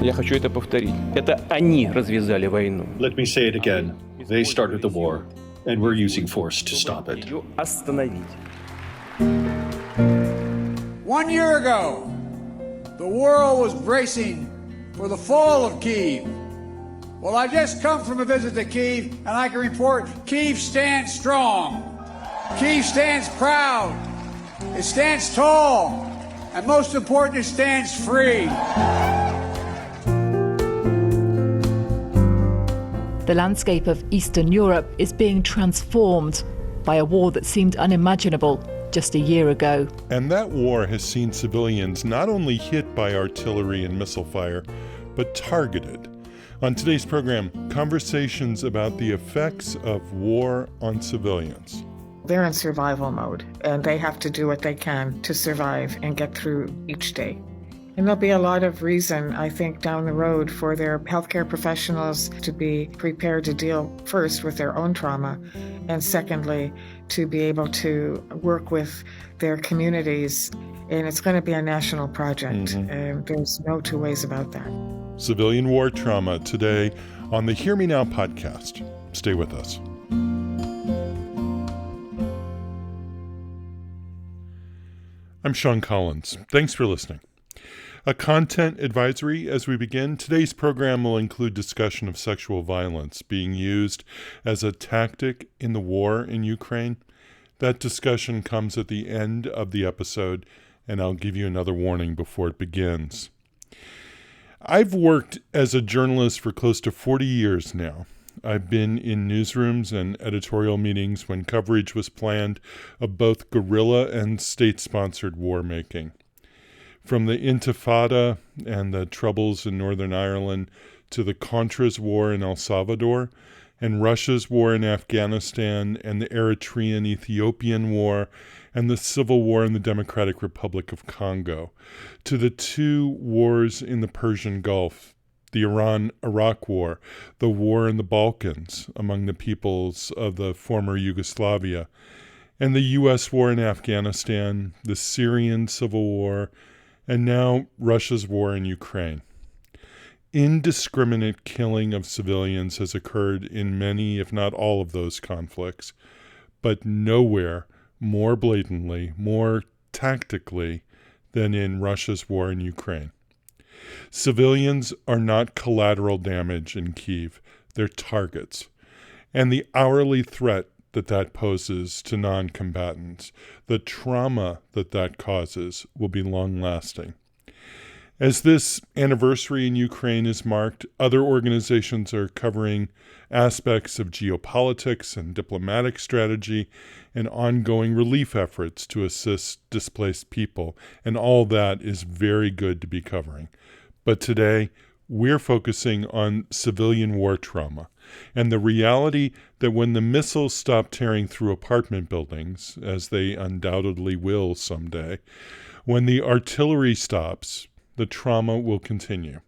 Я хочу это повторить. Это они развязали войну. Let me say it again. They started the war, and we're using force to stop it. Ее остановить. 1 year ago, the world was bracing for the fall of Kyiv. Well, I just come from a visit to Kyiv, and I can report Kyiv stands strong. Kyiv stands proud. It stands tall. And most important, it stands free. The landscape of Eastern Europe is being transformed by a war that seemed unimaginable just a year ago. And that war has seen civilians not only hit by artillery and missile fire, but targeted. On today's program, conversations about the effects of war on civilians. They're in survival mode, and they have to do what they can to survive and get through each day. And there'll be a lot of reason, I think, down the road for their healthcare professionals to be prepared to deal first with their own trauma, and secondly, to be able to work with their communities. And it's going to be a national project. There's no two ways about that. Civilian war trauma today on the Hear Me Now podcast. Stay with us. I'm Sean Collins. Thanks for listening. A content advisory as we begin. Today's program will include discussion of sexual violence being used as a tactic in the war in Ukraine. That discussion comes at the end of the episode, and I'll give you another warning before it begins. I've worked as a journalist for close to 40 years now. I've been in newsrooms and editorial meetings when coverage was planned of both guerrilla and state-sponsored war making. From the Intifada and the troubles in Northern Ireland to the Contras war in El Salvador and Russia's war in Afghanistan and the Eritrean-Ethiopian war and the civil war in the Democratic Republic of Congo, to the two wars in the Persian Gulf, the Iran-Iraq war, the war in the Balkans among the peoples of the former Yugoslavia, and the U.S. war in Afghanistan, the Syrian civil war, and now Russia's war in Ukraine. Indiscriminate killing of civilians has occurred in many, if not all of those conflicts, but nowhere more blatantly, more tactically than in Russia's war in Ukraine. Civilians are not collateral damage in Kyiv, they're targets. And the hourly threat that poses to non-combatants, the trauma that causes, will be long-lasting. As this anniversary in Ukraine is marked, other organizations are covering aspects of geopolitics and diplomatic strategy and ongoing relief efforts to assist displaced people, and all that is very good to be covering. But today, we're focusing on civilian war trauma and the reality that when the missiles stop tearing through apartment buildings, as they undoubtedly will someday, when the artillery stops, the trauma will continue.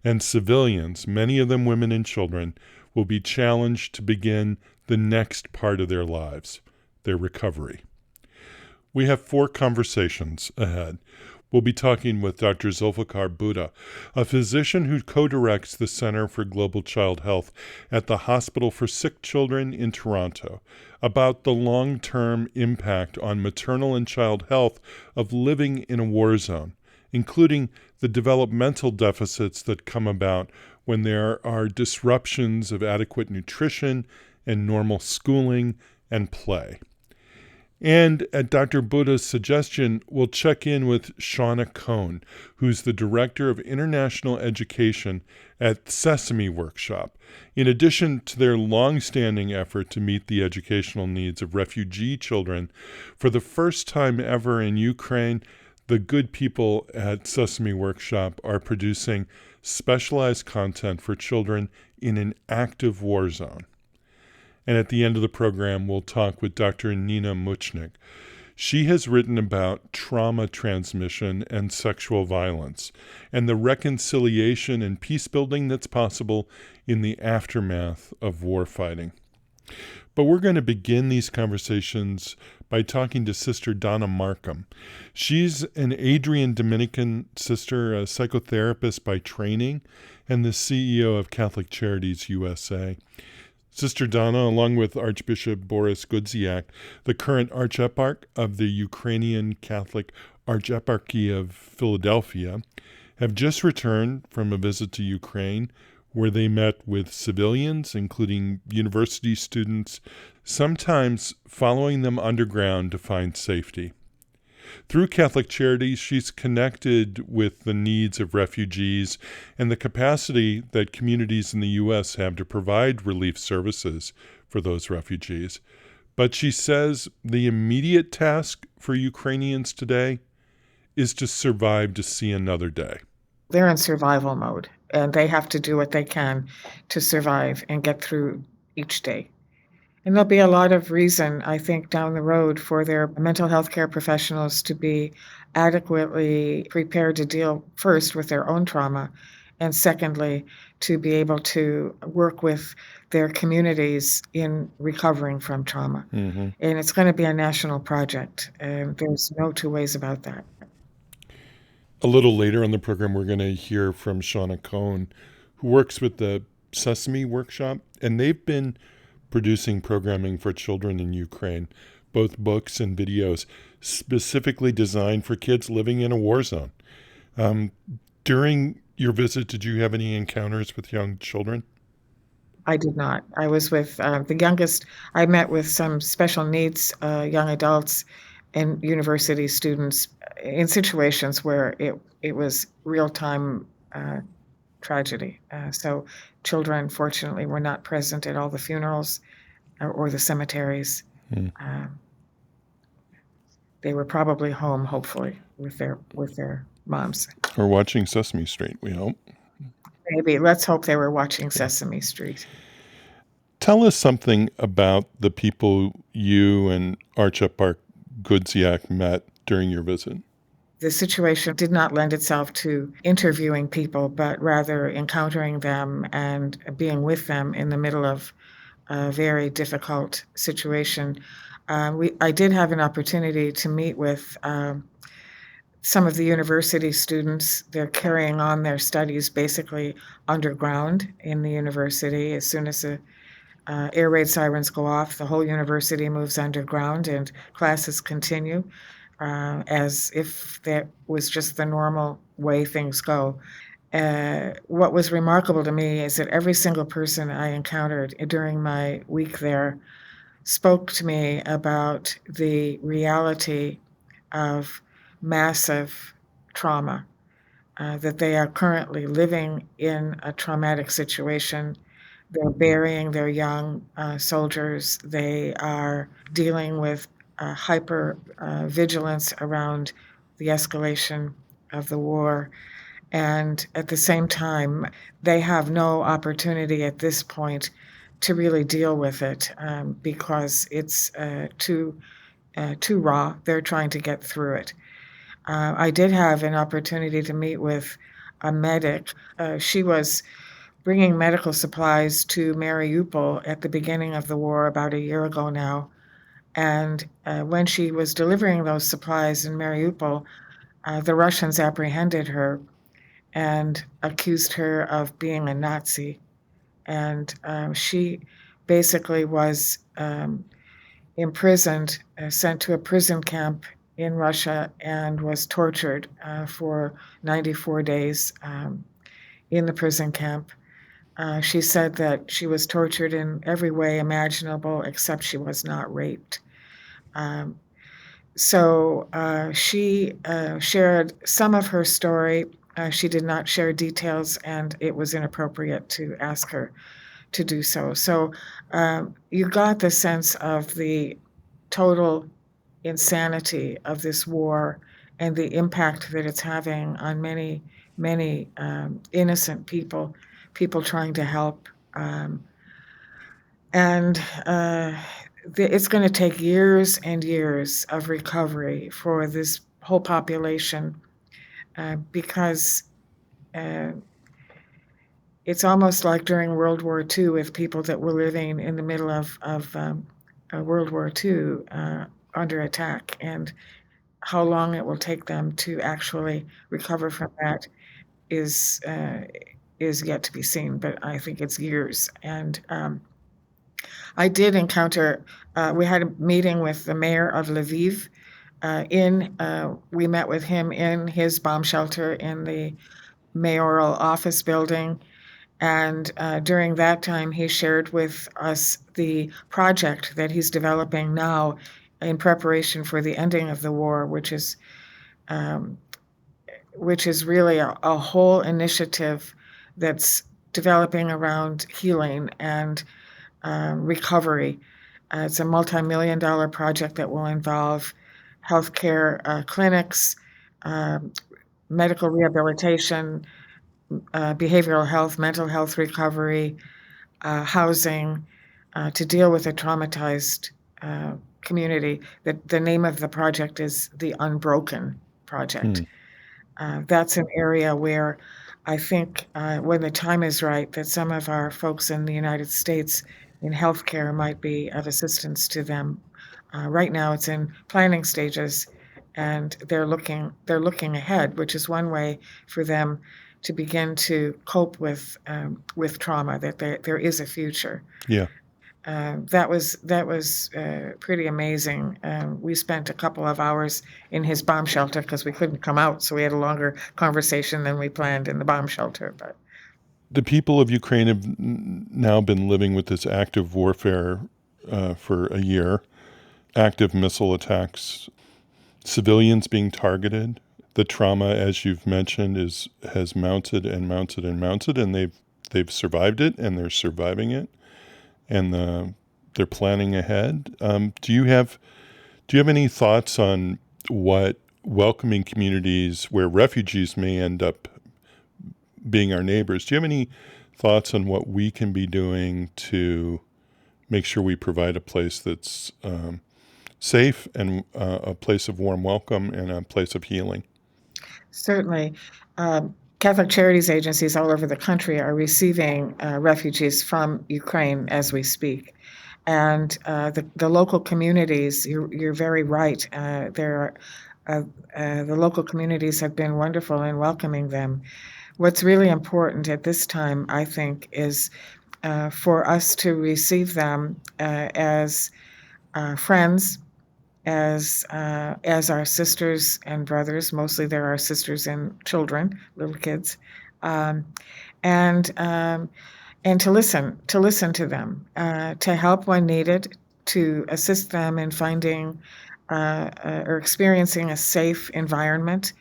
And civilians, many of them women and children, will be challenged to begin the next part of their lives, their recovery. We have 4 conversations ahead. We'll be talking with Dr. Zulfikar Buddha, a physician who co-directs the Center for Global Child Health at the Hospital for Sick Children in Toronto, about the long-term impact on maternal and child health of living in a war zone, including the developmental deficits that come about when there are disruptions of adequate nutrition and normal schooling and play. And at Dr. Buddha's suggestion, we'll check in with Shauna Cohn, who's the Director of International Education at Sesame Workshop. In addition to their long-standing effort to meet the educational needs of refugee children, for the first time ever in Ukraine, the good people at Sesame Workshop are producing specialized content for children in an active war zone. And at the end of the program, we'll talk with Dr. Nina Muchnik. She has written about trauma transmission and sexual violence and the reconciliation and peace building that's possible in the aftermath of war fighting. But we're going to begin these conversations by talking to Sister Donna Markham. She's an Adrian Dominican sister, a psychotherapist by training, and the CEO of Catholic Charities USA. Sister Donna, along with Archbishop Boris Gudziak, the current Archeparch of the Ukrainian Catholic Archeparchy of Philadelphia, have just returned from a visit to Ukraine where they met with civilians, including university students, sometimes following them underground to find safety. Through Catholic Charities, she's connected with the needs of refugees and the capacity that communities in the U.S. have to provide relief services for those refugees. But she says the immediate task for Ukrainians today is to survive to see another day. They're in survival mode, and they have to do what they can to survive and get through each day. And there'll be a lot of reason, I think, down the road for their mental health care professionals to be adequately prepared to deal first with their own trauma, and secondly, to be able to work with their communities in recovering from trauma. And it's going to be a national project, and there's no two ways about that. A little later in the program, we're going to hear from Shauna Cohn, who works with the Sesame Workshop, and they've been producing programming for children in Ukraine, both books and videos, specifically designed for kids living in a war zone. During your visit, did you have any encounters with young children? I did not. I was with the youngest. I met with some special needs young adults and university students in situations where it was real-time tragedy. So children, fortunately, were not present at all the funerals or the cemeteries. They were probably home, hopefully, with their moms. Or watching Sesame Street, we hope. Maybe. Let's hope they were watching Sesame Street. Tell us something about the people you and Archeparch Gudziak met during your visit. The situation did not lend itself to interviewing people, but rather encountering them and being with them in the middle of a very difficult situation. I did have an opportunity to meet with some of the university students. They're carrying on their studies basically underground in the university. As soon as the air raid sirens go off, the whole university moves underground and classes continue as if that was just the normal way things go. What was remarkable to me is that every single person I encountered during my week there spoke to me about the reality of massive trauma, that they are currently living in a traumatic situation. They're burying their young soldiers. They are dealing with hyper vigilance around the escalation of the war. And at the same time, they have no opportunity at this point to really deal with it because it's too raw. They're trying to get through it. I did have an opportunity to meet with a medic. She was bringing medical supplies to Mariupol at the beginning of the war about a year ago now. And when she was delivering those supplies in Mariupol, the Russians apprehended her and accused her of being a Nazi. And she basically was imprisoned, sent to a prison camp in Russia, and was tortured for 94 days in the prison camp. She said that she was tortured in every way imaginable, except she was not raped. So she shared some of her story. She did not share details, and it was inappropriate to ask her to do so. So you got the sense of the total insanity of this war and the impact that it's having on many, many innocent people trying to help. It's going to take years and years of recovery for this whole population because it's almost like during World War II with people that were living in the middle of World War II under attack, and how long it will take them to actually recover from that is yet to be seen. But I think it's years. And I did encounter. We had a meeting with the mayor of Lviv. We met with him in his bomb shelter in the mayoral office building. And during that time, he shared with us the project that he's developing now in preparation for the ending of the war, which is really a whole initiative that's developing around healing and recovery. It's a multi-million-dollar project that will involve healthcare clinics, medical rehabilitation, behavioral health, mental health recovery, housing, to deal with a traumatized community. The name of the project is the Unbroken Project. That's an area where I think when the time is right, that some of our folks in the United States in healthcare might be of assistance to them. Right now, it's in planning stages, and they're looking ahead, which is one way for them to begin to cope with trauma. That there is a future. Yeah. That was pretty amazing. We spent a couple of hours in his bomb shelter because we couldn't come out, so we had a longer conversation than we planned in the bomb shelter. But the people of Ukraine have now been living with this active warfare for a year, active missile attacks, civilians being targeted. The trauma, as you've mentioned, has mounted and mounted and mounted, and they've survived it, and they're surviving it, and they're planning ahead. Do you have any thoughts on what welcoming communities where refugees may end up being our neighbors? Do you have any thoughts on what we can be doing to make sure we provide a place that's safe and a place of warm welcome and a place of healing? certainly, Catholic Charities agencies all over the country are receiving refugees from Ukraine as we speak. And the local communities, you're very right. The local communities have been wonderful in welcoming them. What's really important at this time, I think, is for us to receive them as friends, as our sisters and brothers. Mostly they're our sisters and children, little kids, and to listen to them, to help when needed, to assist them in finding or experiencing a safe environment,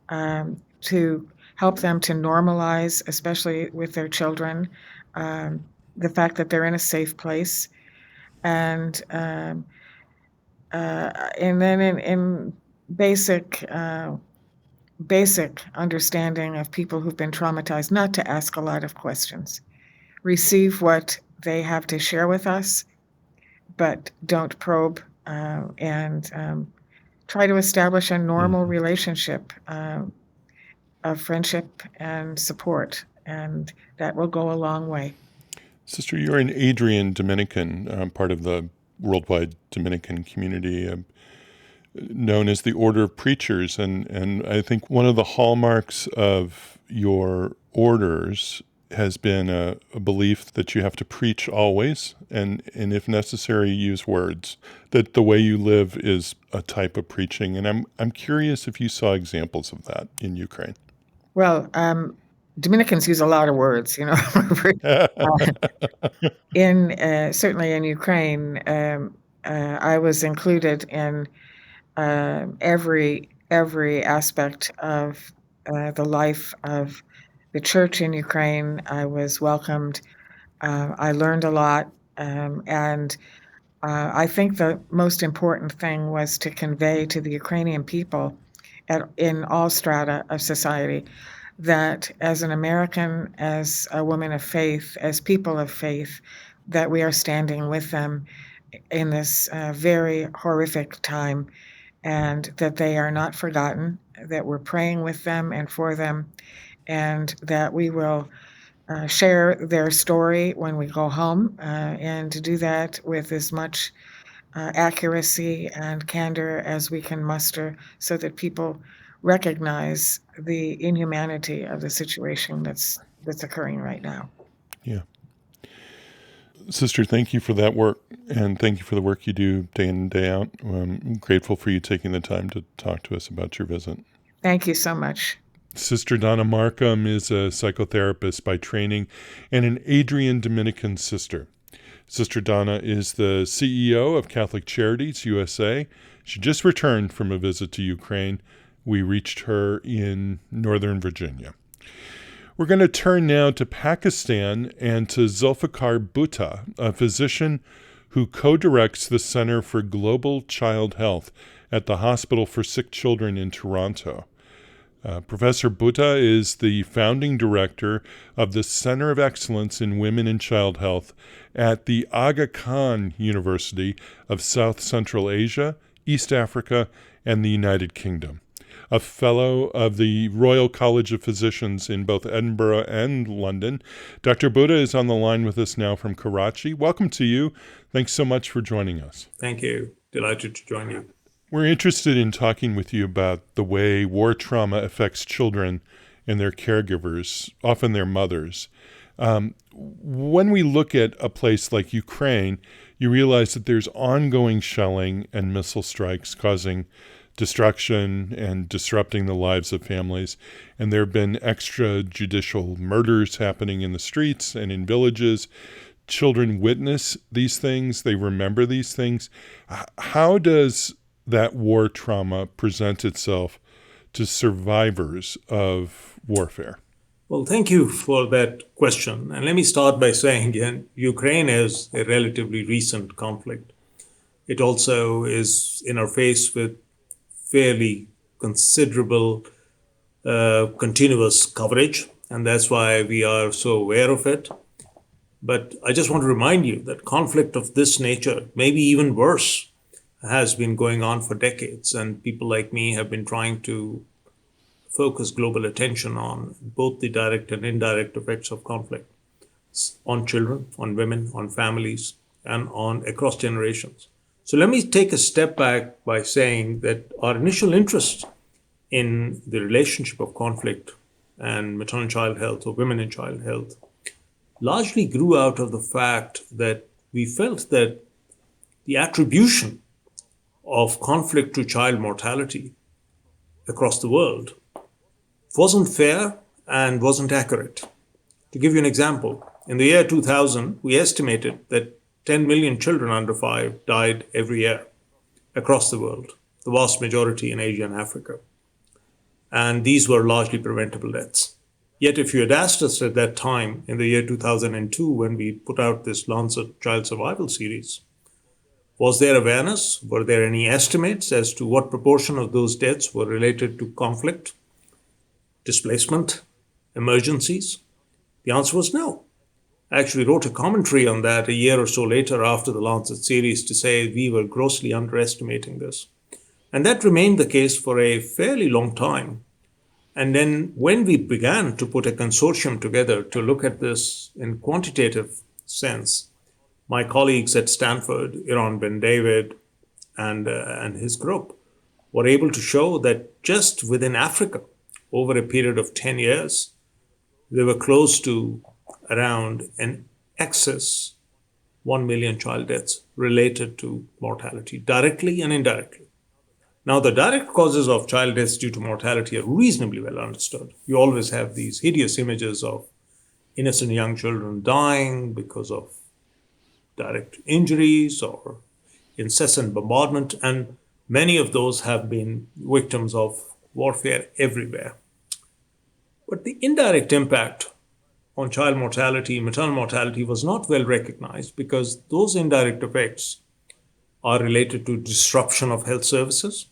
to help them to normalize, especially with their children, the fact that they're in a safe place, and then in basic understanding of people who've been traumatized, not to ask a lot of questions. Receive what they have to share with us, but don't probe, and try to establish a normal relationship of friendship and support, and that will go a long way. Sister, you're an Adrian Dominican, part of the worldwide Dominican community, known as the Order of Preachers. And I think one of the hallmarks of your orders has been a belief that you have to preach always, and if necessary, use words, that the way you live is a type of preaching. And I'm curious if you saw examples of that in Ukraine. Well, Dominicans use a lot of words, certainly in Ukraine, I was included in every aspect of the life of the church in Ukraine. I was welcomed. I learned a lot, and I think the most important thing was to convey to the Ukrainian people in all strata of society that as an American, as a woman of faith, as people of faith, that we are standing with them in this very horrific time, and that they are not forgotten, that we're praying with them and for them, and that we will share their story when we go home, and to do that with as much accuracy and candor as we can muster so that people recognize the inhumanity of the situation that's occurring right now. Yeah. Sister, thank you for that work, and thank you for the work you do day in and day out. I'm grateful for you taking the time to talk to us about your visit. Thank you so much. Sister Donna Markham is a psychotherapist by training and an Adrian Dominican sister. Sister Donna is the CEO of Catholic Charities USA. She just returned from a visit to Ukraine. We reached her in Northern Virginia. We're going to turn now to Pakistan and to Zulfikar Bhutta, a physician who co-directs the Center for Global Child Health at the Hospital for Sick Children in Toronto. Professor Bhutta is the founding director of the Center of Excellence in Women and Child Health at the Aga Khan University of South Central Asia, East Africa, and the United Kingdom. A fellow of the Royal College of Physicians in both Edinburgh and London. Dr. Bhutta is on the line with us now from Karachi. Welcome to you. Thanks so much for joining us. Thank you. Delighted to join you. We're interested in talking with you about the way war trauma affects children and their caregivers, often their mothers. When we look at a place like Ukraine, you realize that there's ongoing shelling and missile strikes causing destruction and disrupting the lives of families. And there have been extrajudicial murders happening in the streets and in villages. Children witness these things. They remember these things. How does that war trauma present itself to survivors of warfare? Well, thank you for that question. And let me start by saying again, Ukraine is a relatively recent conflict. It also is interfaced with fairly considerable continuous coverage, and that's why we are so aware of it. But I just want to remind you that conflict of this nature, maybe even worse, has been going on for decades, and people like me have been trying to focus global attention on both the direct and indirect effects of conflict on children, on women, on families, and on across generations. So let me take a step back by saying that our initial interest in the relationship of conflict and maternal child health or women and child health largely grew out of the fact that we felt that the attribution of conflict to child mortality across the world wasn't fair and wasn't accurate. To give you an example, in the year 2000, we estimated that 10 million children under 5 died every year across the world, the vast majority in Asia and Africa. And these were largely preventable deaths. Yet if you had asked us at that time, in the year 2002, when we put out this Lancet Child Survival series, was there awareness? Were there any estimates as to what proportion of those deaths were related to conflict, displacement, emergencies? The answer was no. I actually wrote a commentary on that a year or so later after the Lancet series to say we were grossly underestimating this. And that remained the case for a fairly long time. And then when we began to put a consortium together to look at this in quantitative sense, my colleagues at Stanford, Iran Ben David, and his group were able to show that just within Africa, over a period of 10 years, they were close to around an excess 1 million child deaths related to mortality, directly and indirectly. Now, the direct causes of child deaths due to mortality are reasonably well understood. You always have these hideous images of innocent young children dying because of direct injuries or incessant bombardment, and many of those have been victims of warfare everywhere. But the indirect impact on child mortality, maternal mortality was not well recognized because those indirect effects are related to disruption of health services.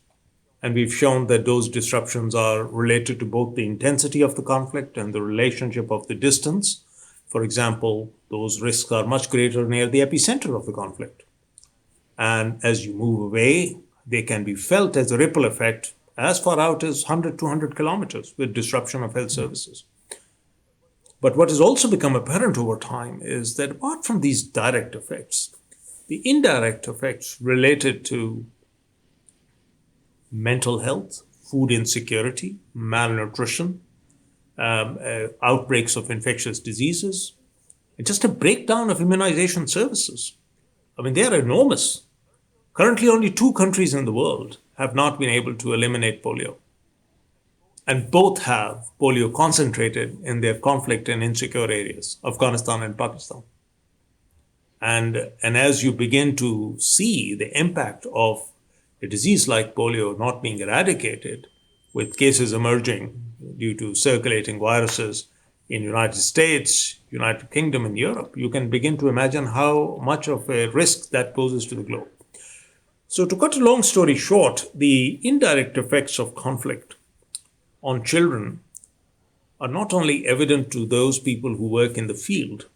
And we've shown that those disruptions are related to both the intensity of the conflict and the relationship of the distance. For example, those risks are much greater near the epicenter of the conflict. And as you move away, they can be felt as a ripple effect as far out as 100, 200 kilometers with disruption of health services. But what has also become apparent over time is that apart from these direct effects, the indirect effects related to mental health, food insecurity, malnutrition, outbreaks of infectious diseases, and just a breakdown of immunization services. I mean, they are enormous. Currently, only 2 countries in the world have not been able to eliminate polio. And both have polio concentrated in their conflict and insecure areas, Afghanistan and Pakistan. And as you begin to see the impact of a disease like polio not being eradicated, with cases emerging due to circulating viruses in the United States, United Kingdom, and Europe, you can begin to imagine how much of a risk that poses to the globe. So to cut a long story short, the indirect effects of conflict on children are not only evident to those people who work in the field,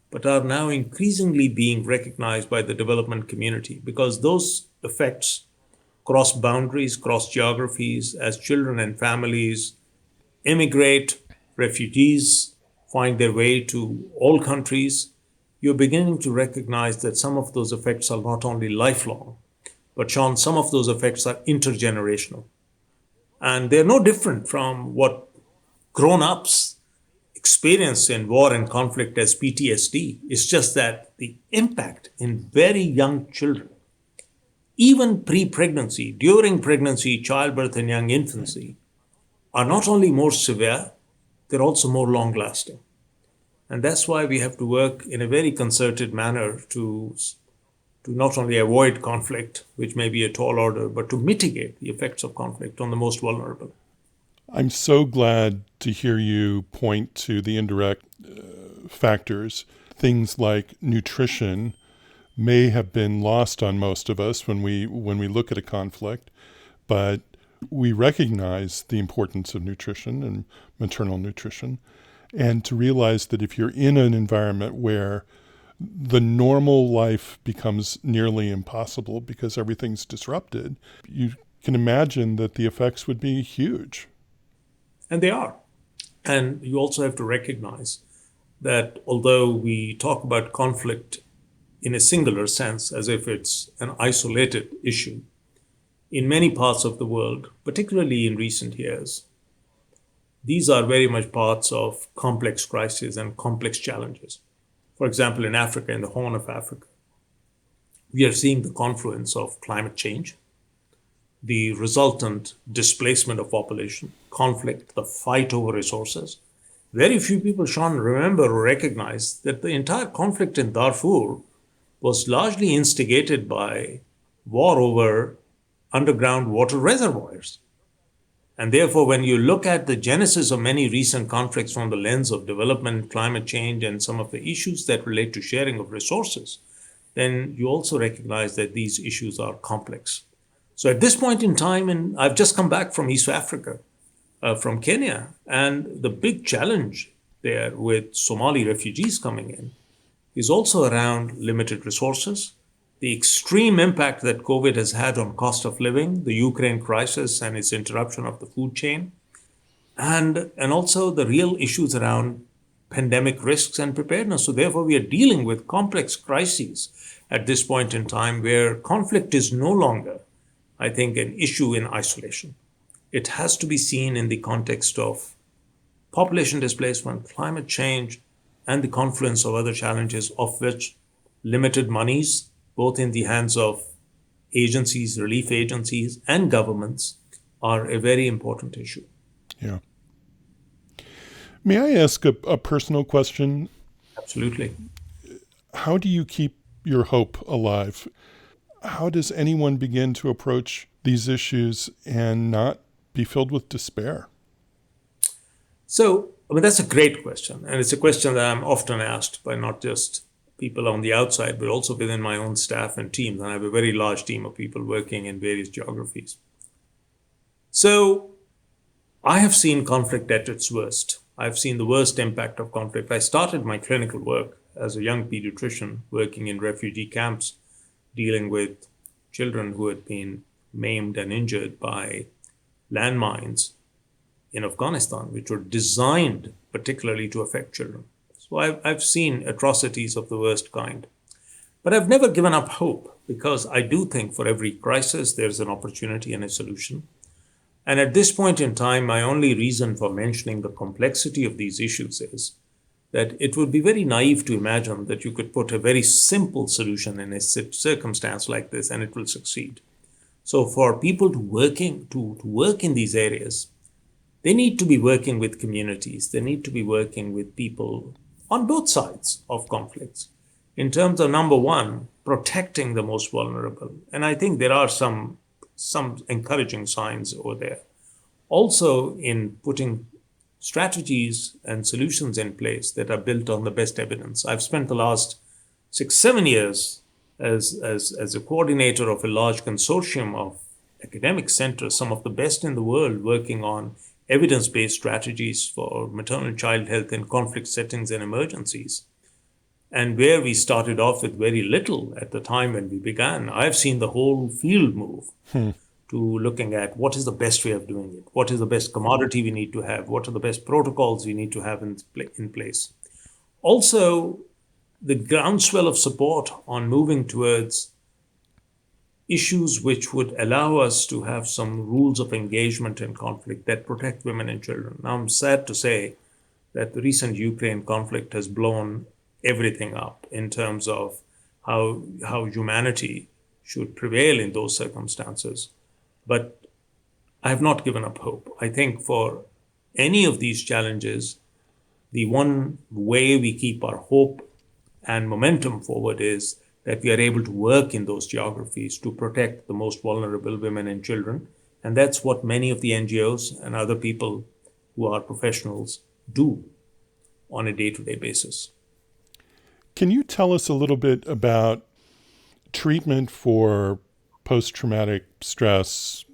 but are now increasingly being recognized by the development community, because those effects cross boundaries, cross geographies, as children and families immigrate, refugees find their way to all countries. You're beginning to recognize that some of those effects are not only lifelong, but Sean, some of those effects are intergenerational. And they're no different from what grown-ups experience in war and conflict as PTSD. It's just that the impact in very young children, even pre-pregnancy, during pregnancy, childbirth, and young infancy, are not only more severe, they're also more long-lasting. And that's why we have to work in a very concerted manner to not only avoid conflict, which may be a tall order, but to mitigate the effects of conflict on the most vulnerable. I'm so glad to hear you point to the indirect factors. Things like nutrition may have been lost on most of us when we look at a conflict, but we recognize the importance of nutrition and maternal nutrition, and to realize that if you're in an environment where the normal life becomes nearly impossible because everything's disrupted, you can imagine that the effects would be huge. And they are. And you also have to recognize that although we talk about conflict in a singular sense, as if it's an isolated issue, in many parts of the world, particularly in recent years, these are very much parts of complex crises and complex challenges. For example, in Africa, in the Horn of Africa, we are seeing the confluence of climate change, the resultant displacement of population, conflict, the fight over resources. Very few people, Sean, remember or recognize that the entire conflict in Darfur was largely instigated by war over underground water reservoirs. And therefore, when you look at the genesis of many recent conflicts from the lens of development, climate change, and some of the issues that relate to sharing of resources, then you also recognize that these issues are complex. So at this point in time, and I've just come back from East Africa, from Kenya, and the big challenge there with Somali refugees coming in is also around limited resources, the extreme impact that COVID has had on cost of living, the Ukraine crisis and its interruption of the food chain, and also the real issues around pandemic risks and preparedness. So therefore, we are dealing with complex crises at this point in time where conflict is no longer, I think, an issue in isolation. It has to be seen in the context of population displacement, climate change, and the confluence of other challenges, of which limited monies, both in the hands of agencies, relief agencies, and governments, are a very important issue. Yeah. May I ask a personal question? Absolutely. How do you keep your hope alive? How does anyone begin to approach these issues and not be filled with despair? So, that's a great question. And it's a question that I'm often asked by not just people on the outside, but also within my own staff and teams. And I have a very large team of people working in various geographies. So I have seen conflict at its worst. I've seen the worst impact of conflict. I started my clinical work as a young pediatrician working in refugee camps, dealing with children who had been maimed and injured by landmines in Afghanistan, which were designed particularly to affect children. So I've seen atrocities of the worst kind. But I've never given up hope, because I do think for every crisis, there's an opportunity and a solution. And at this point in time, my only reason for mentioning the complexity of these issues is that it would be very naive to imagine that you could put a very simple solution in a circumstance like this and it will succeed. So for people to work in these areas, they need to be working with communities. They need to be working with people on both sides of conflicts in terms of, number one, protecting the most vulnerable. And I think there are some encouraging signs over there. Also in putting strategies and solutions in place that are built on the best evidence. I've spent the last 6-7 years as a coordinator of a large consortium of academic centers, some of the best in the world, working on evidence-based strategies for maternal and child health in conflict settings and emergencies. And where we started off with very little at the time when we began, I've seen the whole field move to looking at what is the best way of doing it, what is the best commodity we need to have, what are the best protocols we need to have in place. Also, the groundswell of support on moving towards issues which would allow us to have some rules of engagement in conflict that protect women and children. Now, I'm sad to say that the recent Ukraine conflict has blown everything up in terms of how humanity should prevail in those circumstances. But I have not given up hope. I think for any of these challenges, the one way we keep our hope and momentum forward is that we are able to work in those geographies to protect the most vulnerable women and children. And that's what many of the NGOs and other people who are professionals do on a day-to-day basis. Can you tell us a little bit about treatment for post-traumatic stress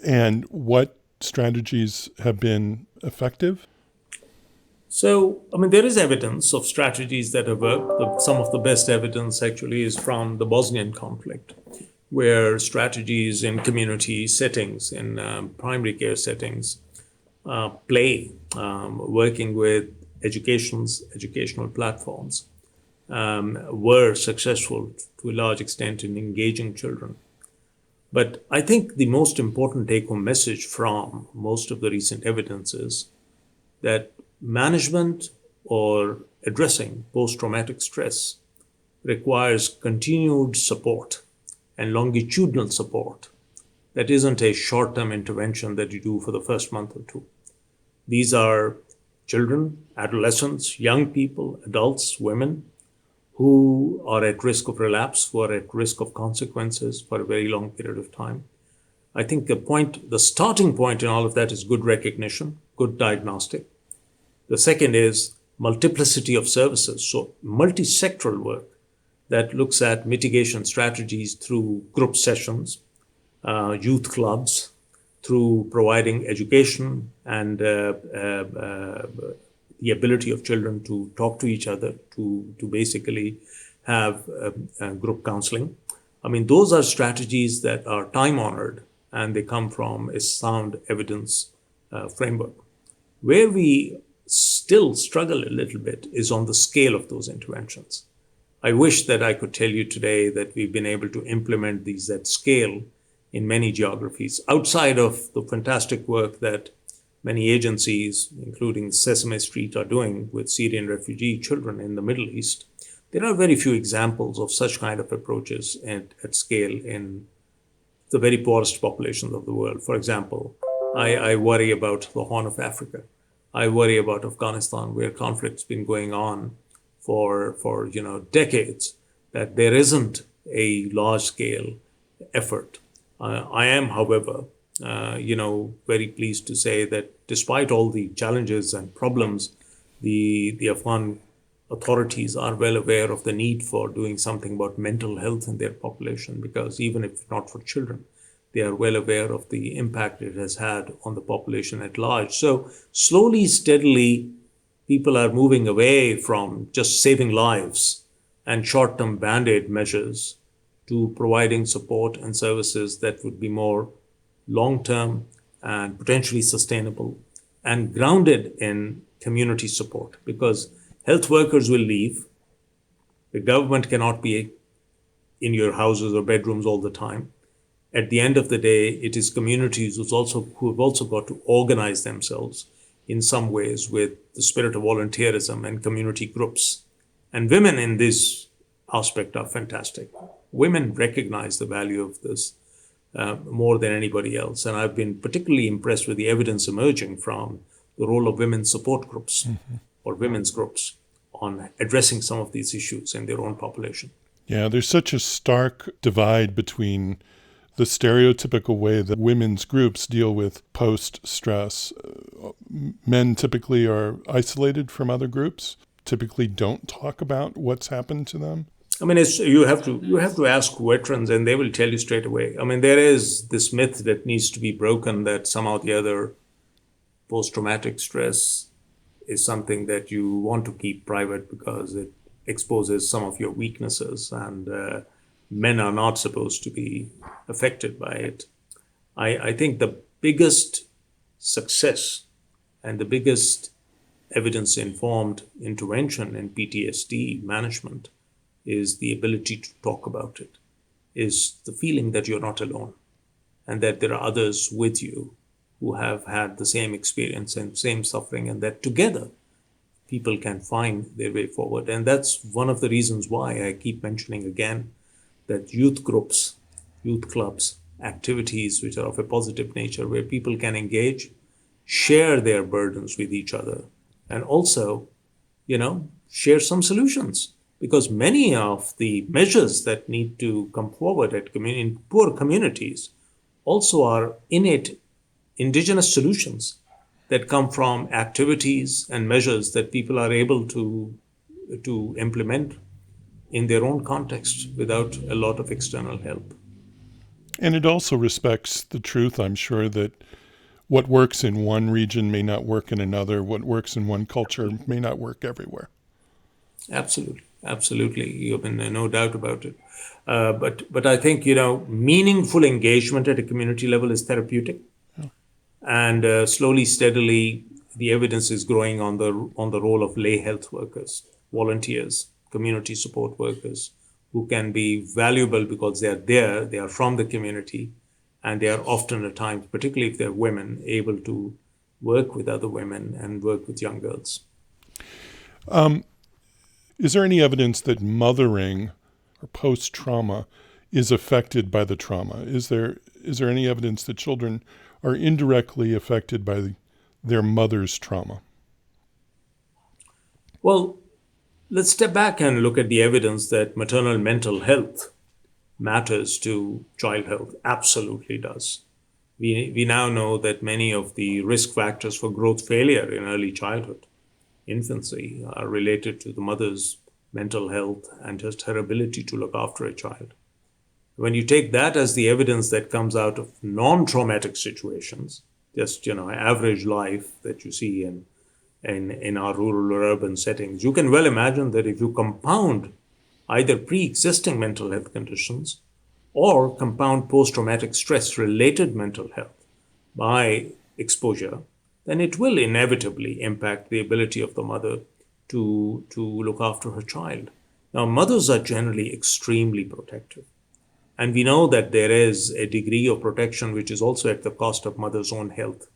and what strategies have been effective? So, there is evidence of strategies that have worked. Some of the best evidence actually is from the Bosnian conflict, where strategies in community settings, in primary care settings, working with educational platforms, were successful to a large extent in engaging children. But I think the most important take-home message from most of the recent evidence is that management or addressing post-traumatic stress requires continued support and longitudinal support. That isn't a short-term intervention that you do for the first month or two. These are children, adolescents, young people, adults, women who are at risk of relapse, who are at risk of consequences for a very long period of time. I think the starting point in all of that is good recognition, good diagnostic. The second is multiplicity of services, so multi-sectoral work that looks at mitigation strategies through group sessions, youth clubs, through providing education and the ability of children to talk to each other, to basically have group counseling. Those are strategies that are time-honored and they come from a sound evidence framework. Where we still struggle a little bit is on the scale of those interventions. I wish that I could tell you today that we've been able to implement these at scale in many geographies, outside of the fantastic work that many agencies, including Sesame Street, are doing with Syrian refugee children in the Middle East. There are very few examples of such kind of approaches at scale in the very poorest populations of the world. For example, I worry about the Horn of Africa. I worry about Afghanistan, where conflict's been going on for decades, that there isn't a large-scale effort. I am, however, very pleased to say that despite all the challenges and problems, the Afghan authorities are well aware of the need for doing something about mental health in their population, because even if not for children, they are well aware of the impact it has had on the population at large. So slowly, steadily, people are moving away from just saving lives and short-term band-aid measures to providing support and services that would be more long-term and potentially sustainable and grounded in community support, because health workers will leave. The government cannot be in your houses or bedrooms all the time. At the end of the day, it is communities who have also got to organize themselves in some ways with the spirit of volunteerism and community groups. And women in this aspect are fantastic. Women recognize the value of this more than anybody else. And I've been particularly impressed with the evidence emerging from the role of women's support groups or women's groups on addressing some of these issues in their own population. Yeah, there's such a stark divide between the stereotypical way that women's groups deal with post-stress. Men typically are isolated from other groups, typically don't talk about what's happened to them. I mean, you have to ask veterans, and they will tell you straight away. I mean, there is this myth that needs to be broken that somehow or the other post-traumatic stress is something that you want to keep private because it exposes some of your weaknesses, and men are not supposed to be affected by it. I think the biggest success and the biggest evidence-informed intervention in PTSD management is the ability to talk about it, is the feeling that you're not alone and that there are others with you who have had the same experience and same suffering, and that together people can find their way forward. And that's one of the reasons why I keep mentioning again that youth groups, youth clubs, activities which are of a positive nature, where people can engage, share their burdens with each other, and also, share some solutions. Because many of the measures that need to come forward in poor communities also are innate indigenous solutions that come from activities and measures that people are able to implement in their own context without a lot of external help. And it also respects the truth, I'm sure, that what works in one region may not work in another. What works in one culture may not work everywhere. Absolutely. You have no doubt about it. But I think, meaningful engagement at a community level is therapeutic. Yeah. And slowly, steadily, the evidence is growing on the role of lay health workers, volunteers, community support workers, who can be valuable because they are there, they are from the community, and they are often at times, particularly if they're women, able to work with other women and work with young girls. Is there any evidence that mothering or post-trauma is affected by the trauma? Is there any evidence that children are indirectly affected by their mother's trauma? Well, let's step back and look at the evidence that maternal mental health matters to child health. Absolutely does. We now know that many of the risk factors for growth failure in early childhood, infancy, are related to the mother's mental health and just her ability to look after a child. When you take that as the evidence that comes out of non-traumatic situations, just average life that you see in our rural or urban settings, you can well imagine that if you compound either pre-existing mental health conditions or compound post-traumatic stress-related mental health by exposure, then it will inevitably impact the ability of the mother to look after her child. Now, mothers are generally extremely protective. And we know that there is a degree of protection which is also at the cost of mother's own health.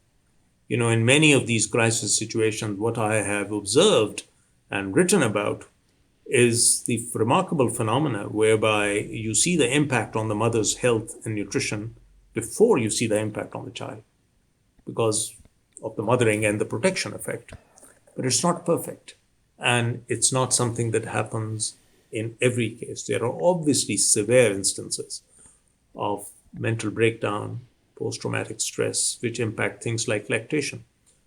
In many of these crisis situations, what I have observed and written about is the remarkable phenomena whereby you see the impact on the mother's health and nutrition before you see the impact on the child because of the mothering and the protection effect. But it's not perfect. And it's not something that happens in every case. There are obviously severe instances of mental breakdown, post-traumatic stress, which impact things like lactation.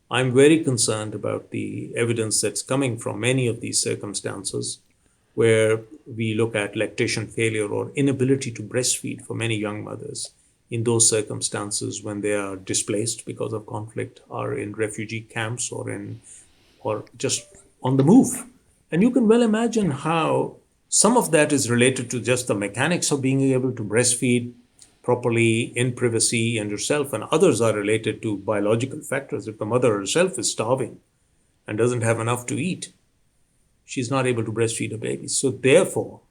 I'm very concerned about the evidence that's coming from many of these circumstances where we look at lactation failure or inability to breastfeed for many young mothers in those circumstances when they are displaced because of conflict, are in refugee camps or just on the move. And you can well imagine how some of that is related to just the mechanics of being able to breastfeed, properly in privacy, and yourself and others are related to biological factors. If the mother herself is starving and doesn't have enough to eat, she's not able to breastfeed her baby. So therefore,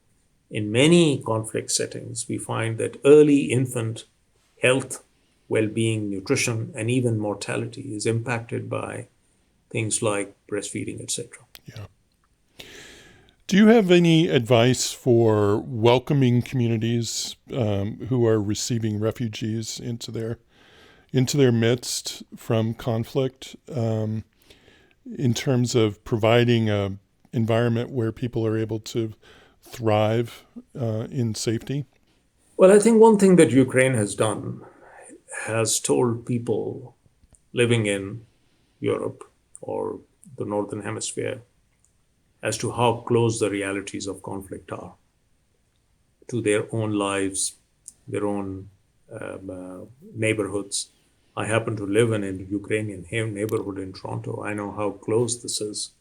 in many conflict settings, we find that early infant health, well-being, nutrition, and even mortality is impacted by things like breastfeeding, etc. Yeah. Do you have any advice for welcoming communities who are receiving refugees into their midst from conflict, in terms of providing an environment where people are able to thrive in safety? Well, I think one thing that Ukraine has done has told people living in Europe or the Northern Hemisphere as to how close the realities of conflict are to their own lives, their own neighborhoods. I happen to live in a Ukrainian neighborhood in Toronto. I know how close this is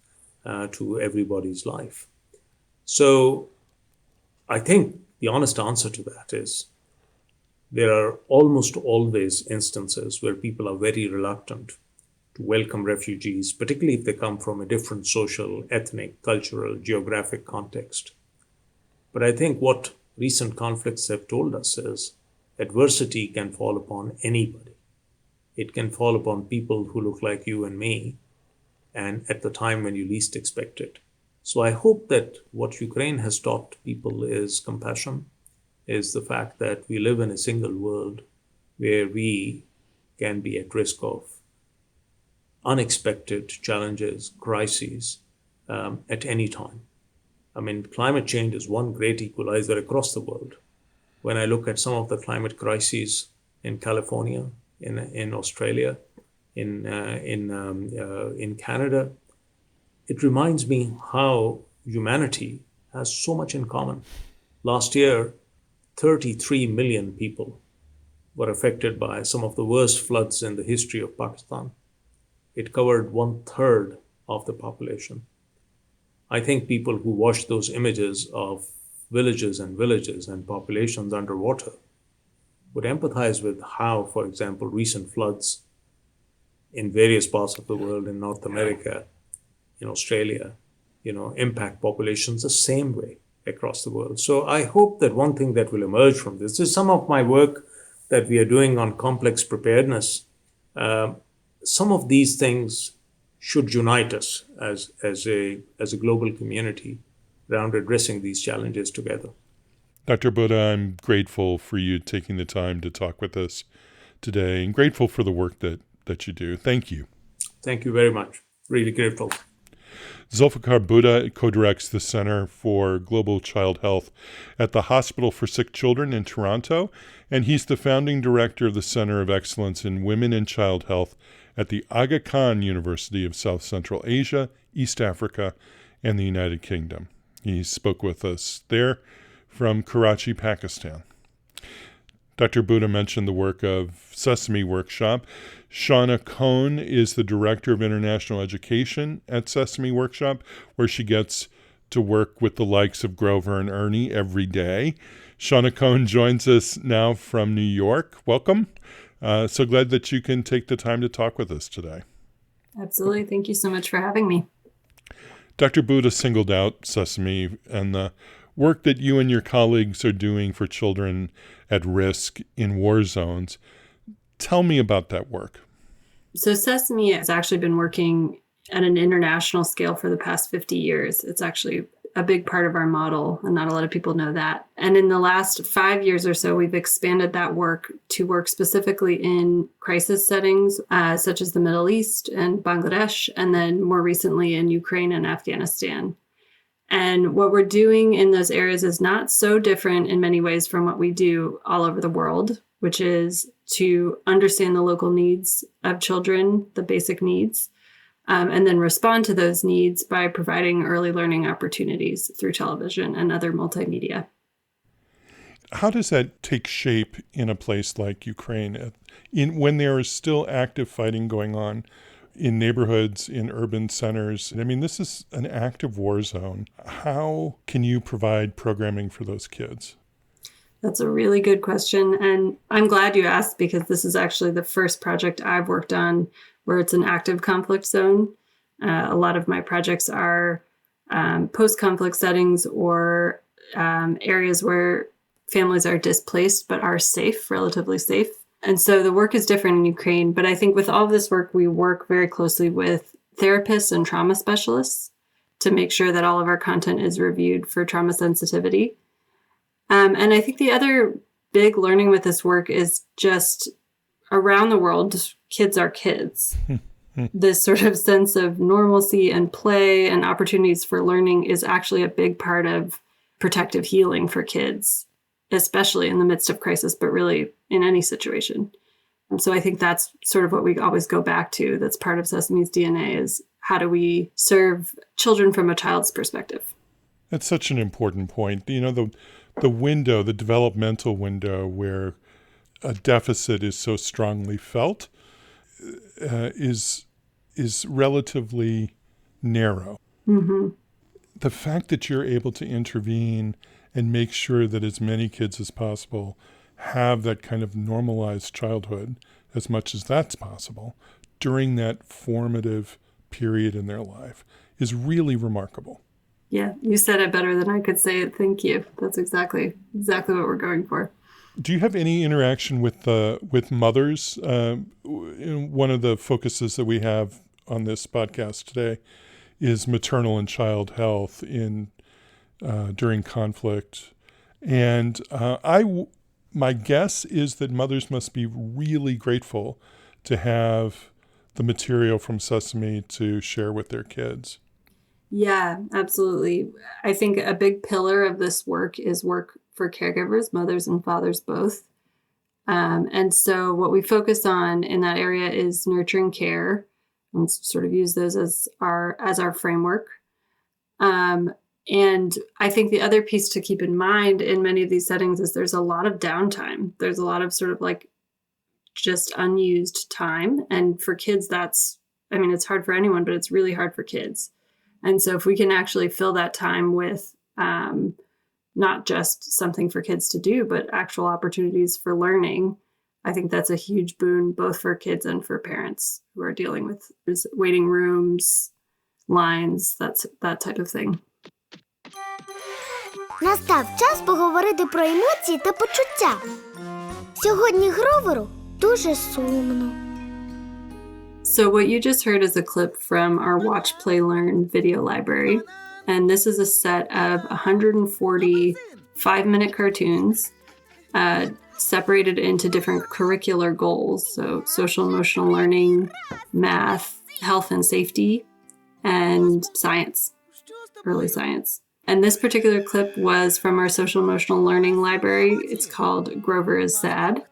to everybody's life. So I think the honest answer to that is there are almost always instances where people are very reluctant to welcome refugees, particularly if they come from a different social, ethnic, cultural, geographic context. But I think what recent conflicts have told us is adversity can fall upon anybody. It can fall upon people who look like you and me, and at the time when you least expect it. So I hope that what Ukraine has taught people is compassion, is the fact that we live in a single world where we can be at risk of unexpected challenges, crises at any time. I mean, climate change is one great equalizer across the world. When I look at some of the climate crises in California, in Australia, in Canada, it reminds me how humanity has so much in common. Last year, 33 million people were affected by some of the worst floods in the history of Pakistan. It covered 1/3 of the population. I think people who watch those images of villages and populations underwater would empathize with how, for example, recent floods in various parts of the world, in North America, in Australia, impact populations the same way across the world. So I hope that one thing that will emerge from this is some of my work that we are doing on complex preparedness. Some of these things should unite us as a global community around addressing these challenges together. Dr. Buddha, I'm grateful for you taking the time to talk with us today and grateful for the work that you do. Thank you. Thank you very much. Really grateful. Zulfikar Buddha co-directs the Center for Global Child Health at the Hospital for Sick Children in Toronto, and he's the founding director of the Center of Excellence in Women and Child Health at the Aga Khan University of South Central Asia, East Africa, and the United Kingdom. He spoke with us there from Karachi, Pakistan. Dr. Buddha mentioned the work of Sesame Workshop. Shauna Cohn is the Director of International Education at Sesame Workshop, where she gets to work with the likes of Grover and Ernie every day. Shauna Cohn joins us now from New York. Welcome. So glad that you can take the time to talk with us today. Absolutely. Thank you so much for having me. Dr. Buddha singled out Sesame and the work that you and your colleagues are doing for children at risk in war zones. Tell me about that work. So Sesame has actually been working at an international scale for the past 50 years. It's actually a big part of our model, and not a lot of people know that. And in the last 5 years or so, we've expanded that work to work specifically in crisis settings, such as the Middle East and Bangladesh, and then more recently in Ukraine and Afghanistan. And what we're doing in those areas is not so different in many ways from what we do all over the world, which is to understand the local needs of children, the basic needs, and then respond to those needs by providing early learning opportunities through television and other multimedia. How does that take shape in a place like Ukraine, when there is still active fighting going on in neighborhoods, in urban centers? I mean, this is an active war zone. How can you provide programming for those kids? That's a really good question. And I'm glad you asked, because this is actually the first project I've worked on where it's an active conflict zone. A lot of my projects are post-conflict settings or areas where families are displaced but are safe, relatively safe. And so the work is different in Ukraine. But I think with all of this work, we work very closely with therapists and trauma specialists to make sure that all of our content is reviewed for trauma sensitivity. And I think the other big learning with this work is just around the world, kids are kids. This sort of sense of normalcy and play and opportunities for learning is actually a big part of protective healing for kids, especially in the midst of crisis, but really in any situation. And so I think that's sort of what we always go back to. That's part of Sesame's DNA, is how do we serve children from a child's perspective? That's such an important point. You know, the window, the developmental window where a deficit is so strongly felt is relatively narrow. Mm-hmm. The fact that you're able to intervene and make sure that as many kids as possible have that kind of normalized childhood, as much as that's possible, during that formative period in their life is really remarkable. Yeah, you said it better than I could say it. Thank you. That's exactly what we're going for. Do you have any interaction with mothers? One of the focuses that we have on this podcast today is maternal and child health during conflict, and my guess is that mothers must be really grateful to have the material from Sesame to share with their kids. Yeah, absolutely. I think a big pillar of this work is work for caregivers, mothers and fathers both. And so what we focus on in that area is nurturing care, and sort of use those as our framework. And I think the other piece to keep in mind in many of these settings is there's a lot of downtime. There's a lot of sort of like just unused time. And for kids, it's hard for anyone, but it's really hard for kids. And so if we can actually fill that time with not just something for kids to do, but actual opportunities for learning, I think that's a huge boon, both for kids and for parents who are dealing with waiting rooms, lines, that type of thing. Настав час поговорити про емоції та почуття. Сьогодні Гроверу дуже сумно. So what you just heard is a clip from our Watch, Play, Learn video library. And this is a set of 140 5-minute cartoons separated into different curricular goals. So social emotional learning, math, health and safety, and science, early science. And this particular clip was from our social emotional learning library. It's called Grover is Sad.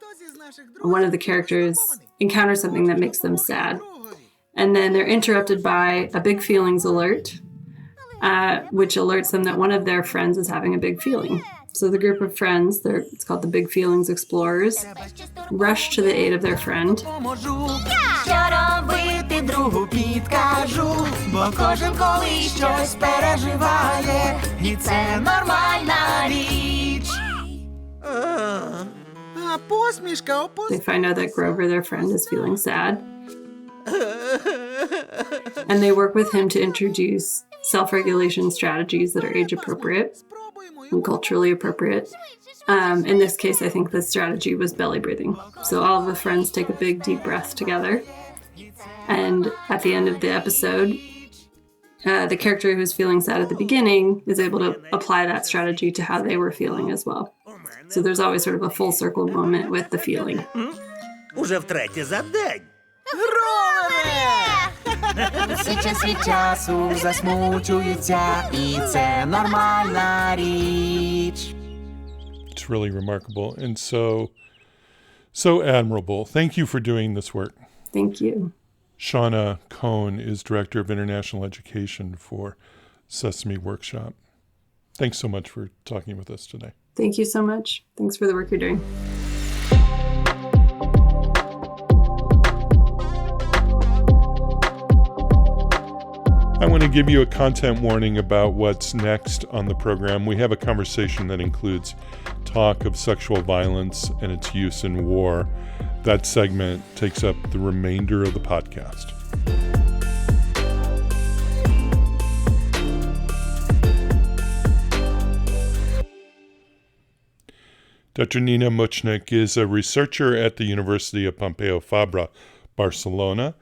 One of the characters encounters something that makes them sad. And then they're interrupted by a big feelings alert, which alerts them that one of their friends is having a big feeling. So the group of friends, it's called the Big Feelings Explorers, rush to the aid of their friend. Що робити другу підкажу, бо кожен колись щось переживає, і це нормальна річ. They find out that Grover, their friend, is feeling sad. And they work with him to introduce self-regulation strategies that are age-appropriate and culturally appropriate. In this case, I think the strategy was belly breathing. So all of the friends take a big, deep breath together. And at the end of the episode, the character who's feeling sad at the beginning is able to apply that strategy to how they were feeling as well. So there's always sort of a full circle moment with the feeling. Уже втретє за день. Всі час від часу засмучуються, і це нормальна річ. It's really remarkable and so admirable. Thank you for doing this work. Thank you. Shauna Cohn is Director of International Education for Sesame Workshop. Thanks so much for talking with us today. Thank you so much. Thanks for the work you're doing. I want to give you a content warning about what's next on the program. We have a conversation that includes talk of sexual violence and its use in war. That segment takes up the remainder of the podcast. Dr. Nina Muchnik is a researcher at the University of Pompeu Fabra, Barcelona,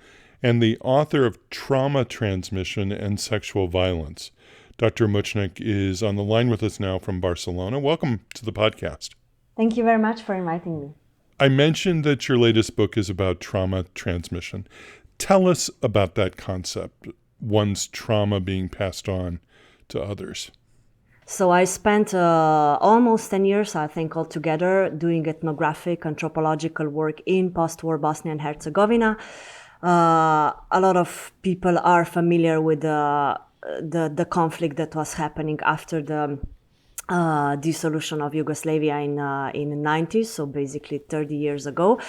and the author of Trauma Transmission and Sexual Violence. Dr. Muchnik is on the line with us now from Barcelona. Welcome to the podcast. Thank you very much for inviting me. I mentioned that your latest book is about trauma transmission. Tell us about that concept, one's trauma being passed on to others. So I spent almost 10 years, I think, altogether doing ethnographic anthropological work in post-war Bosnia and Herzegovina. A lot of people are familiar with the conflict that was happening after the dissolution of Yugoslavia in the 90s, so basically 30 years ago.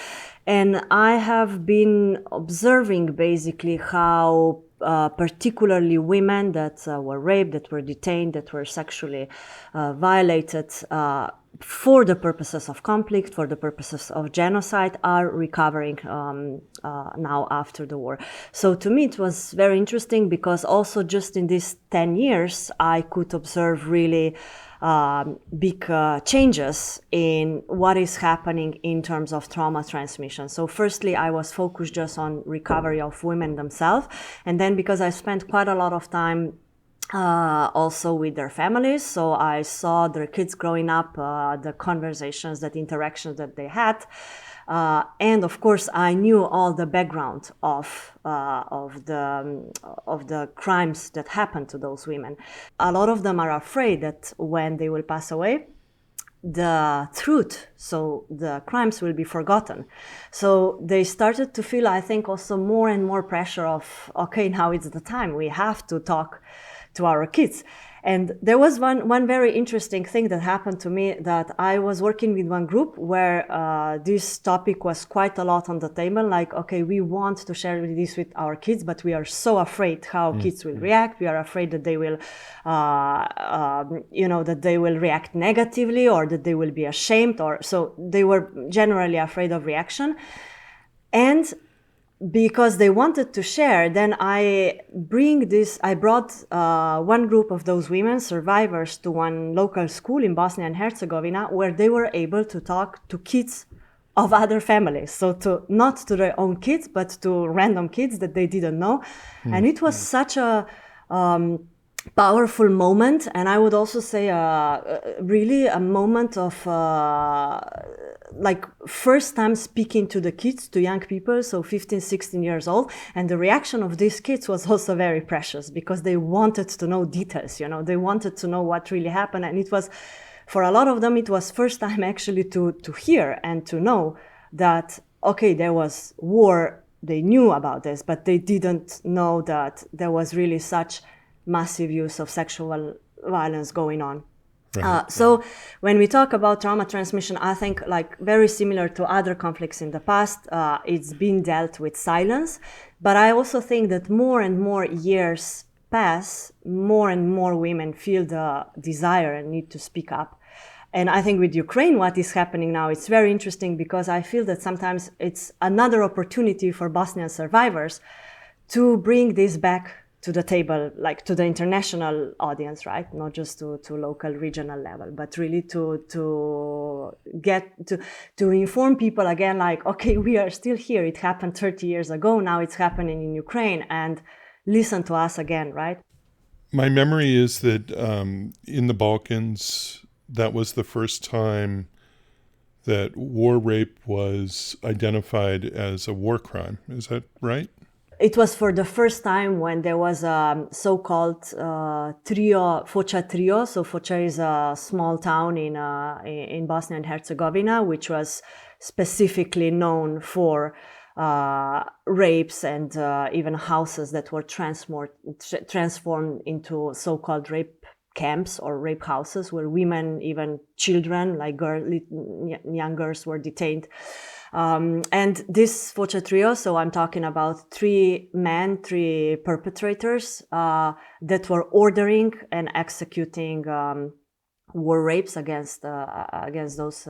And I have been observing basically how particularly women that were raped, that were detained, that were sexually violated for the purposes of conflict, for the purposes of genocide, are recovering now after the war. So to me, it was very interesting because also just in these 10 years, I could observe really big changes in what is happening in terms of trauma transmission. So firstly, I was focused just on recovery of women themselves. And then because I spent quite a lot of time also with their families, so I saw their kids growing up, the conversations, the interactions that they had. And of course, I knew all the background of the crimes that happened to those women. A lot of them are afraid that when they will pass away, the truth, so the crimes will be forgotten. So they started to feel, I think, also more and more pressure of, okay, now it's the time, we have to talk to our kids. And there was one very interesting thing that happened to me, that I was working with one group where this topic was quite a lot on the table, like, okay, we want to share this with our kids, but we are so afraid how kids will react. We are afraid that they will, that they will react negatively, or that they will be ashamed, or so they were generally afraid of reaction. And because they wanted to share, then I brought one group of those women, survivors, to one local school in Bosnia and Herzegovina, where they were able to talk to kids of other families. So not to their own kids, but to random kids that they didn't know. And it was such a powerful moment. And I would also say really a moment of like first time speaking to the kids, to young people, so 15, 16 years old. And the reaction of these kids was also very precious because they wanted to know details, they wanted to know what really happened. And it was, for a lot of them, it was first time actually to hear and to know that, okay, there was war, they knew about this, but they didn't know that there was really such massive use of sexual violence going on. Right. So when we talk about trauma transmission, I think like very similar to other conflicts in the past, it's been dealt with silence. But I also think that more and more years pass, more and more women feel the desire and need to speak up. And I think with Ukraine, what is happening now, it's very interesting because I feel that sometimes it's another opportunity for Bosnian survivors to bring this back to the table, like to the international audience, right? Not just to local, regional level, but really to inform people again, like, okay, we are still here. It happened 30 years ago. Now it's happening in Ukraine, and listen to us again, right? My memory is that in the Balkans, that was the first time that war rape was identified as a war crime. Is that right? It was for the first time when there was a so-called Foča trio. So Foča is a small town in Bosnia and Herzegovina, which was specifically known for rapes and even houses that were transformed into so-called rape camps or rape houses, where women, even children, like young girls, were detained. And this Foča trio, so I'm talking about 3 perpetrators that were ordering and executing war rapes against those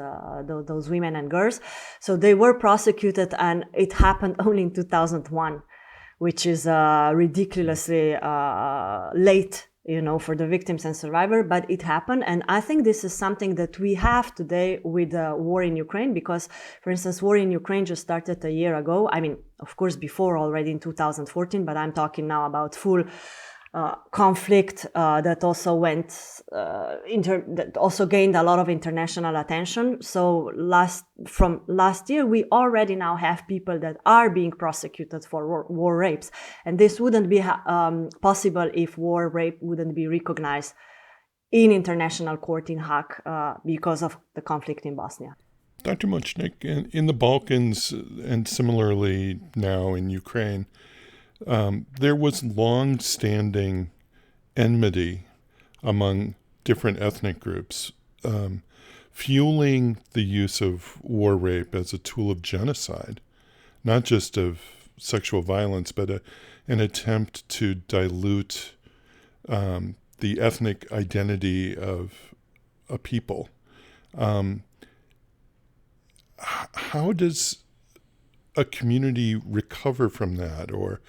women and girls. So they were prosecuted, and it happened only in 2001, which is ridiculously late, for the victims and survivor, but it happened. And I think this is something that we have today with the war in Ukraine, because, for instance, war in Ukraine just started a year ago. I mean, of course, before already in 2014, but I'm talking now about full conflict that also gained a lot of international attention. So from last year, we already now have people that are being prosecuted for war rapes, and this wouldn't be possible if war rape wouldn't be recognized in international court in Hague because of the conflict in Bosnia. Dr. Mochnik, in the Balkans and similarly now in Ukraine, there was long-standing enmity among different ethnic groups, fueling the use of war rape as a tool of genocide, not just of sexual violence, but an attempt to dilute the ethnic identity of a people. How does a community recover from that, or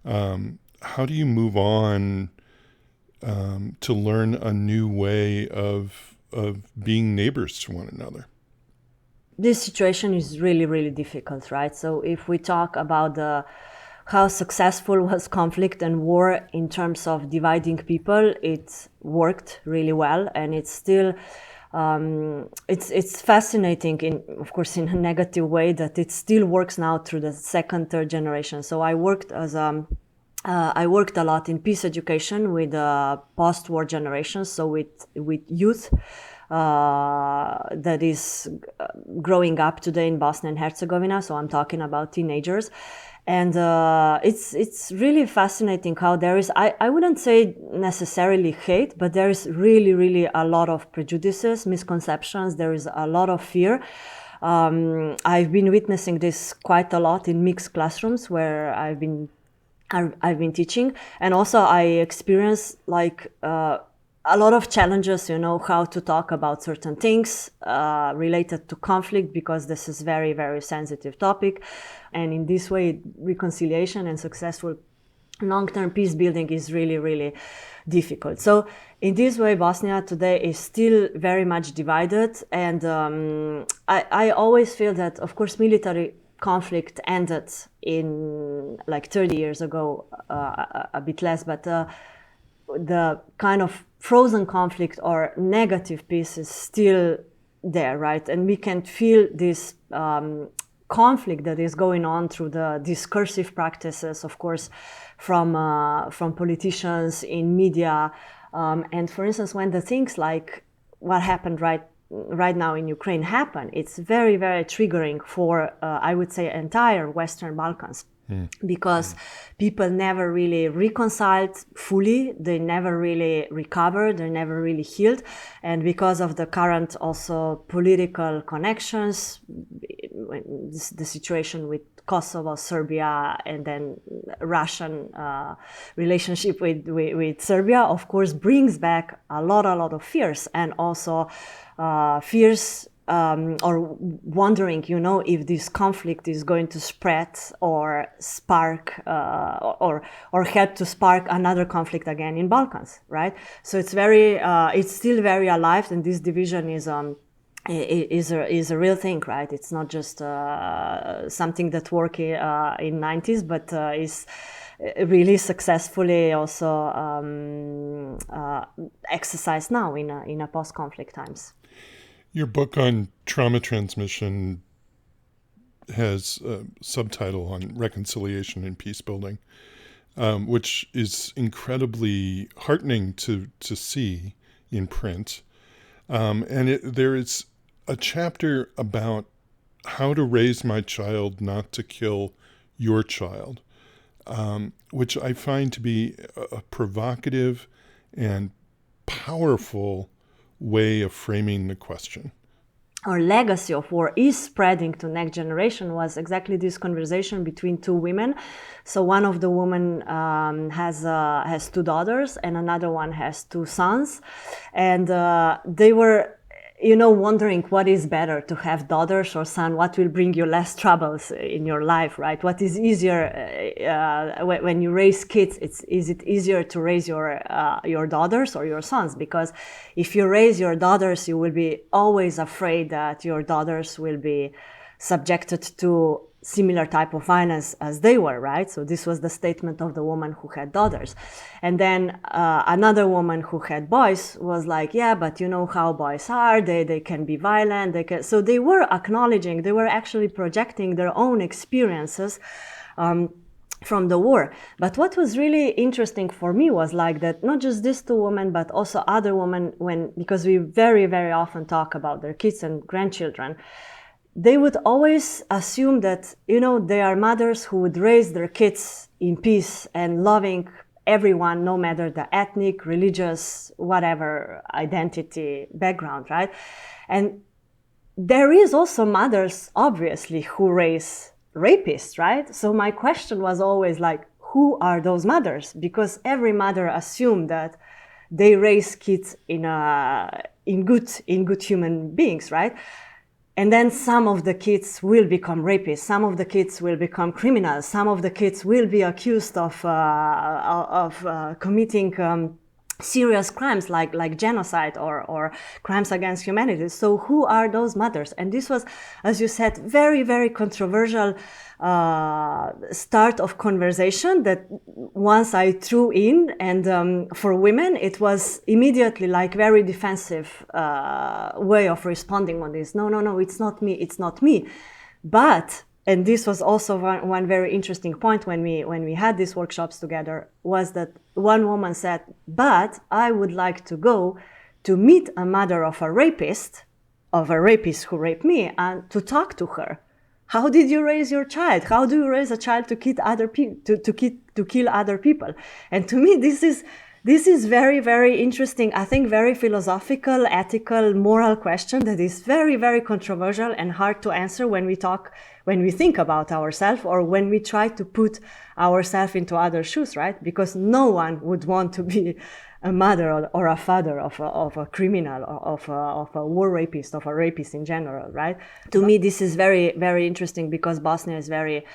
how do you move on to learn a new way of being neighbors to one another? This situation is really, really difficult, right? So if we talk about how successful was conflict and war in terms of dividing people, it worked really well, and it's still it's fascinating, of course, in a negative way, that it still works now through the second, third generation. So I worked I worked a lot in peace education with post-war generations, so with youth that is growing up today in Bosnia and Herzegovina. So I'm talking about teenagers. And it's really fascinating how there is, I wouldn't say necessarily hate, but there is really, really a lot of prejudices, misconceptions. There is a lot of fear. I've been witnessing this quite a lot in mixed classrooms where I've been teaching. And also I experienced a lot of challenges, how to talk about certain things related to conflict, because this is very, very sensitive topic. And in this way, reconciliation and successful long-term peace building is really, really difficult. So in this way, Bosnia today is still very much divided. And I always feel that, of course, military conflict ended in 30 years ago, a bit less, but the kind of frozen conflict or negative peace is still there, right? And we can feel this conflict that is going on through the discursive practices, of course, from politicians in media. And for instance, when the things like what happened right now in Ukraine happen, it's very, very triggering for, I would say, entire Western Balkans. Because people never really reconciled fully, they never really recovered, they never really healed. And because of the current also political connections, the situation with Kosovo, Serbia, and then Russian relationship with Serbia, of course, brings back a lot of fears, and also fears or wondering, if this conflict is going to spread or spark or help to spark another conflict again in Balkans, right? So it's still very alive, and this division is a real thing, right? It's not just something that worked in 90s, but is really successfully also exercised now in a post-conflict times. Your book on trauma transmission has a subtitle on reconciliation and peace building, which is incredibly heartening to see in print. And there is a chapter about how to raise my child not to kill your child, which I find to be a provocative and powerful way of framing the question. or legacy of war is spreading to next generation was exactly this conversation between two women. So one of the women has two daughters and another one has two sons, and they were wondering what is better, to have daughters or son, what will bring you less troubles in your life, right? What is easier when you raise kids? Is it easier to raise your daughters or your sons? Because if you raise your daughters, you will be always afraid that your daughters will be subjected to similar type of violence as they were, right? So this was the statement of the woman who had daughters. And then another woman who had boys was like, yeah, but you know how boys are, they can be violent, so they were acknowledging, they were actually projecting their own experiences from the war. But what was really interesting for me was like that not just these two women, but also other women, because we very, very often talk about their kids and grandchildren, they would always assume that, they are mothers who would raise their kids in peace and loving everyone, no matter the ethnic, religious, whatever identity background, right? And there is also mothers, obviously, who raise rapists, right? So my question was always like, who are those mothers? Because every mother assumed that they raise kids in good human beings, right? And then some of the kids will become rapists, some of the kids will become criminals, some of the kids will be accused of committing serious crimes like genocide or crimes against humanity. So who are those mothers? And this was, as you said, very, very controversial start of conversation that once I threw in, and for women it was immediately like very defensive way of responding on this. No, it's not me. But, and this was also one very interesting point when we had these workshops together, was that one woman said, but I would like to go to meet a mother of a rapist who raped me, and to talk to her. How did you raise your child? How do you raise a child to kill other people? And to me, this is very, very interesting. I think very philosophical, ethical, moral question that is very, very controversial and hard to answer when we think about ourselves, or when we try to put ourselves into other shoes, right? Because no one would want to be a mother or a father of a criminal, or of a war rapist, of a rapist in general, right? To me, this is very, very interesting, because Bosnia is very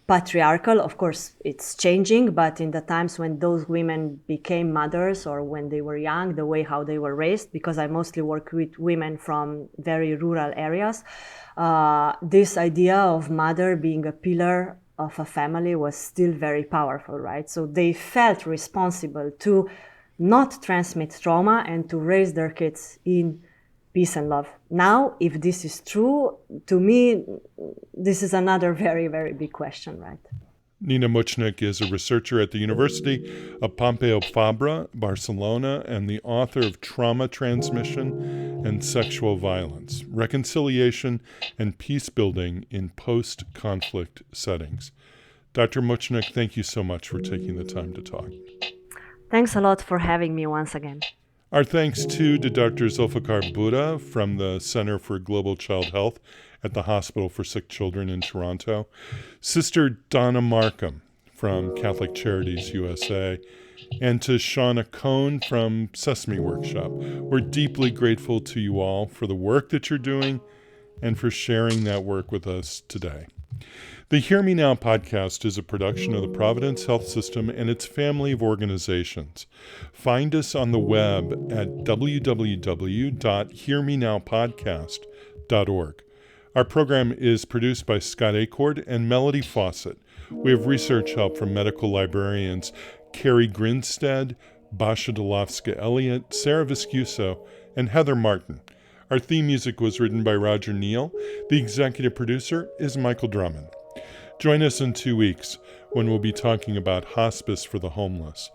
patriarchal. Of course, it's changing, but in the times when those women became mothers, or when they were young, the way how they were raised, because I mostly work with women from very rural areas, this idea of mother being a pillar of a family was still very powerful, right? So they felt responsible to not transmit trauma and to raise their kids in peace and love. Now, if this is true, to me, this is another very, very big question, right? Nina Muchnik is a researcher at the University of Pompeu Fabra, Barcelona, and the author of Trauma Transmission and Sexual Violence, Reconciliation and Peace Building in Post-Conflict Settings. Dr. Muchnik, thank you so much for taking the time to talk. Thanks a lot for having me once again. Our thanks too to Dr. Zulfikar Buddha from the Center for Global Child Health at the Hospital for Sick Children in Toronto, Sister Donna Markham from Catholic Charities USA, and to Shauna Cohn from Sesame Workshop. We're deeply grateful to you all for the work that you're doing and for sharing that work with us today. The Hear Me Now podcast is a production of the Providence Health System and its family of organizations. Find us on the web at www.hearmenowpodcast.org. Our program is produced by Scott Acord and Melody Fawcett. We have research help from medical librarians Carrie Grinstead, Basha Dolofska-Elliott, Sarah Viscuso, and Heather Martin. Our theme music was written by Roger Neal. The executive producer is Michael Drummond. Join us in 2 weeks when we'll be talking about hospice for the homeless.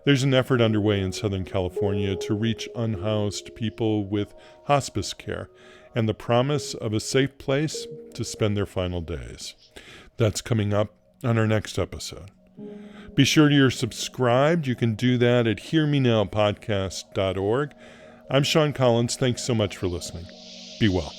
There's an effort underway in Southern California to reach unhoused people with hospice care and the promise of a safe place to spend their final days. That's coming up on our next episode. Be sure you're subscribed. You can do that at hearmenowpodcast.org. I'm Sean Collins. Thanks so much for listening. Be well.